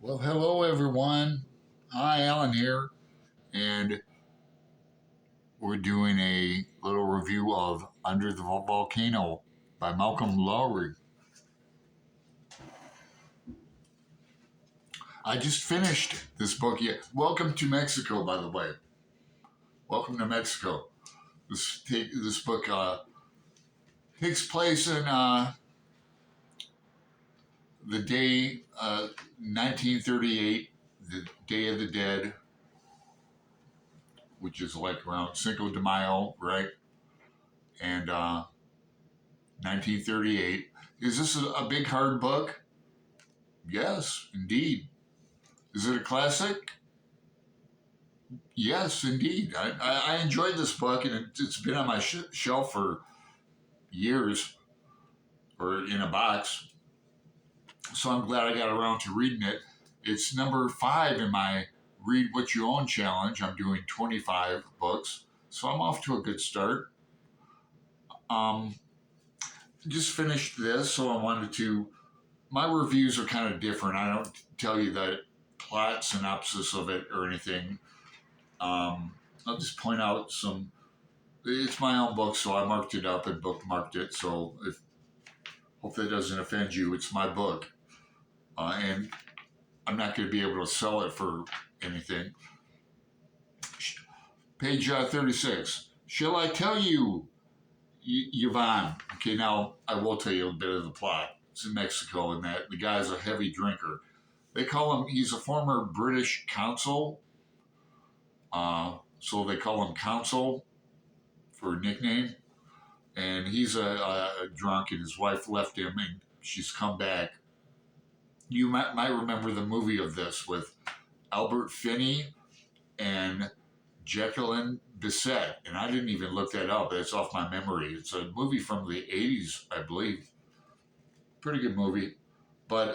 Well, hello everyone. Hi, Alan here, and we're doing a little review of Under the Volcano by Malcolm Lowry. I just finished this book. Yeah, welcome to Mexico, by the way. Welcome to Mexico. This book takes place in the day 1938, the Day of the Dead, which is like around Cinco de Mayo, right? And 1938. Is this a big hard book? Yes, indeed. Is it a classic? Yes, indeed. I enjoyed this book, and it's been on my shelf for years, or in a box. So I'm glad I got around to reading it. It's number 5 in my Read What You Own challenge. I'm doing 25 books, so I'm off to a good start. Um, just finished this, so I wanted to. My reviews are kind of different. I don't tell you the plot synopsis of it or anything. I'll just point out some. It's my own book, so I marked it up and bookmarked it. So if hope that doesn't offend you, it's my book, and I'm not going to be able to sell it for anything. Page 36. Shall I tell you, Yvonne? Okay, now I will tell you a bit of the plot. It's in Mexico, and that the guy's a heavy drinker. They call him. He's a former British consul, so they call him Consul for a nickname. And he's a drunk, and his wife left him, and she's come back. You might remember the movie of this with Albert Finney and Jacqueline Bisset, and I didn't even look that up. It's off my memory. It's a movie from the '80s, I believe. Pretty good movie, but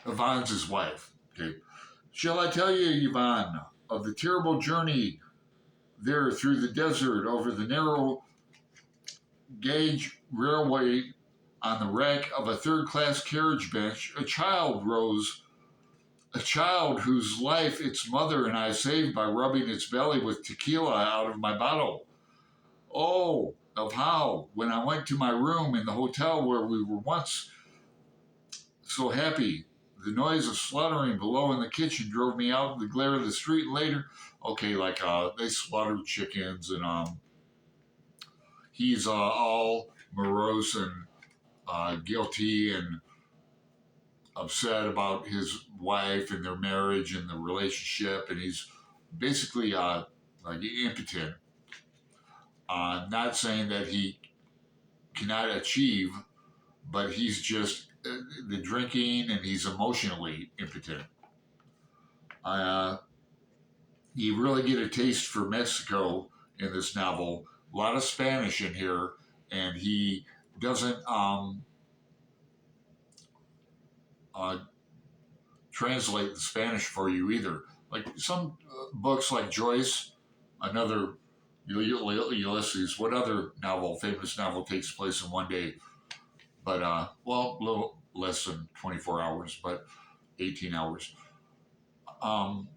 Yvonne's his wife. Okay, shall I tell you, Yvonne, of the terrible journey there through the desert over the narrow gauge railway on the rack of a third class carriage bench, a child rose, a child whose life its mother and I saved by rubbing its belly with tequila out of my bottle. Oh, of how, when I went to my room in the hotel where we were once so happy, the noise of slaughtering below in the kitchen drove me out in the glare of the street later. Okay, like they slaughtered chickens, and he's all morose and guilty and upset about his wife and their marriage and the relationship, and he's basically like impotent. Not saying that he cannot achieve, but he's just the drinking, and he's emotionally impotent. Uh, you really get a taste for Mexico in this novel. A lot of Spanish in here, and he doesn't uh, translate the Spanish for you either. Like some books, like Joyce, another Ulysses. What other novel, famous novel, takes place in one day? But well, a little less than 24 hours, but 18 hours. Um,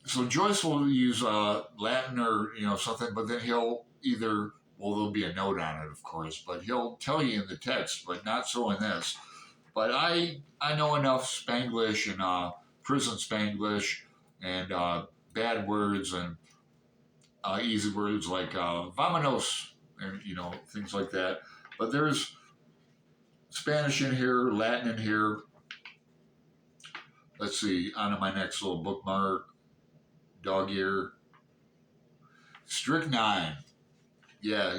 so Joyce will use Latin or something, but then he'll either, well, there'll be a note on it, of course, but he'll tell you in the text, but not so in this. But I know enough Spanglish and prison Spanglish and bad words and easy words like vamonos and things like that. But there's Spanish in here, Latin in here. Let's see, on to my next little bookmark. Dog ear. Strychnine. Yeah,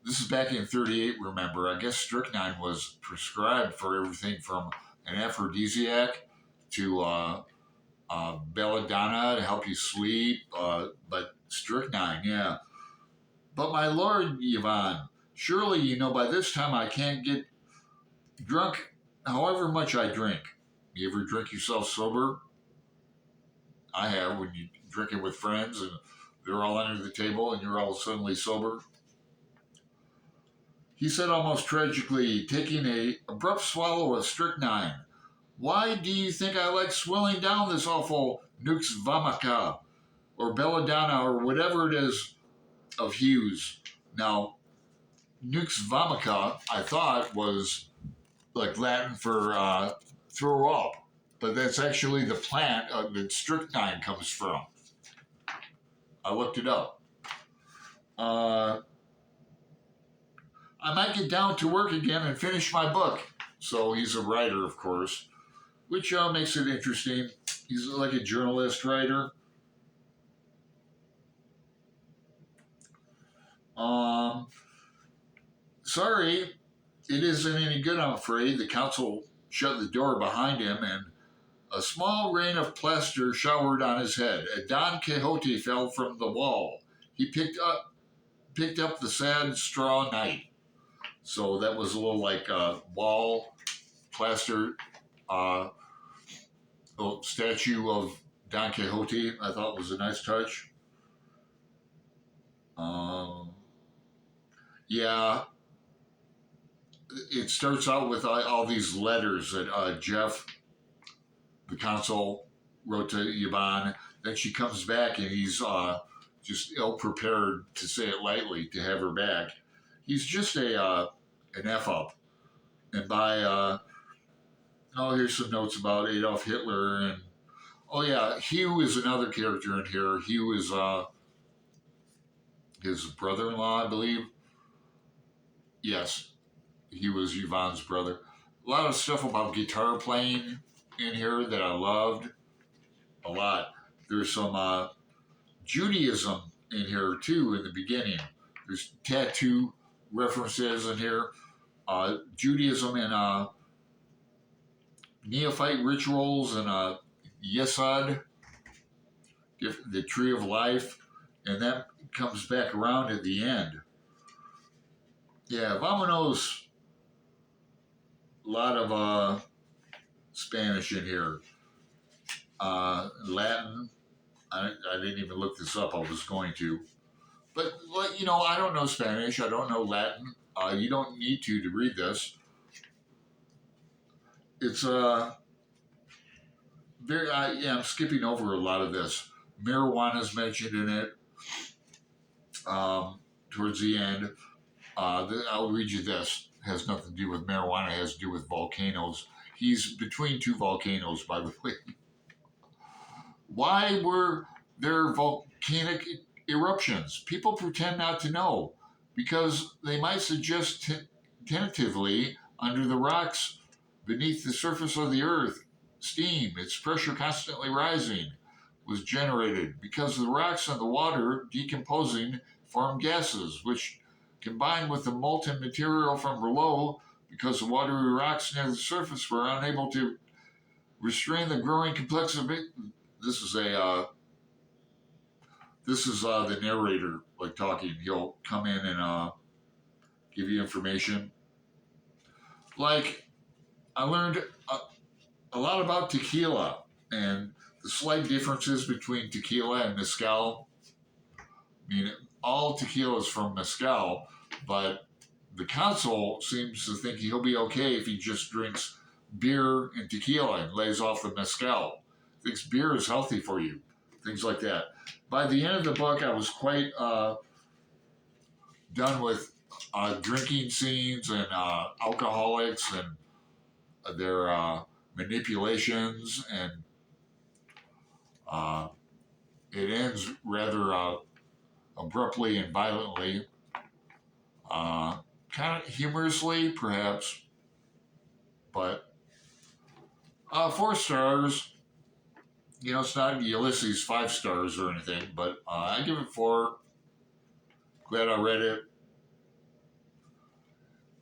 this is back in '38. Remember, I guess strychnine was prescribed for everything from an aphrodisiac to belladonna to help you sleep. But strychnine, yeah. But my lord, Yvonne, surely you know by this time I can't get drunk however much I drink. You ever drink yourself sober? I have, when you drinking with friends and they're all under the table and you're all suddenly sober. He said almost tragically, taking a abrupt swallow of strychnine. Why do you think I like swilling down this awful Nux Vomica or Belladonna or whatever it is of Hughes? Now, Nux Vomica, I thought, was like Latin for throw up, but that's actually the plant that strychnine comes from. I looked it up. Uh, I might get down to work again and finish my book. So he's a writer, of course, which makes it interesting. He's like a journalist writer. Um, Sorry, it isn't any good, I'm afraid. The council shut the door behind him, and a small rain of plaster showered on his head. A Don Quixote fell from the wall. He picked up the sad straw knight. So that was a little like wall plaster uh, statue of Don Quixote. I thought was a nice touch. Um, yeah, it starts out with all these letters that Jeff, the consul, wrote to Yvonne. Then she comes back and he's just ill prepared, to say it lightly, to have her back. He's just an F up. And by, oh, here's some notes about Adolf Hitler. And, oh, yeah, Hugh is another character in here. Hugh is his brother in law, I believe. Yes, he was Yvonne's brother. A lot of stuff about guitar playing in here that I loved a lot. There's some Judaism in here too in the beginning. There's tattoo references in here. Judaism and neophyte rituals and Yesod, the tree of life, and that comes back around at the end. Yeah, Vamonos, a lot of Spanish in here. Latin, I didn't even look this up. I was going to. But, you know, I don't know Spanish. I don't know Latin. You don't need to read this. It's very, yeah, I'm skipping over a lot of this. Marijuana is mentioned in it towards the end. I'll read you this. It has nothing to do with marijuana. It has to do with volcanoes. He's between two volcanoes, by the way. Why were there volcanic eruptions? People pretend not to know because they might suggest tentatively under the rocks beneath the surface of the earth, steam, its pressure constantly rising, was generated because the rocks and the water decomposing form gases, which combined with the molten material from below, because the watery rocks near the surface were unable to restrain the growing complexity. This is the narrator like talking. He'll come in and give you information. Like I learned a lot about tequila and the slight differences between tequila and mezcal. I mean, all tequila is from mezcal, but the consul seems to think he'll be okay if he just drinks beer and tequila and lays off the mezcal. Thinks beer is healthy for you, things like that. By the end of the book, I was quite done with drinking scenes and alcoholics and their manipulations, and it ends rather abruptly and violently, kind of humorously, perhaps, but 4 stars. You know, it's not Ulysses 5 stars or anything, but I give it 4. Glad I read it.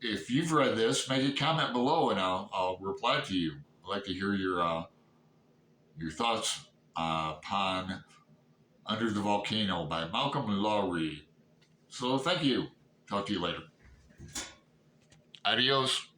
If you've read this, make a comment below and I'll reply to you. I'd like to hear your thoughts upon Under the Volcano by Malcolm Lowry. So thank you. Talk to you later. Adios.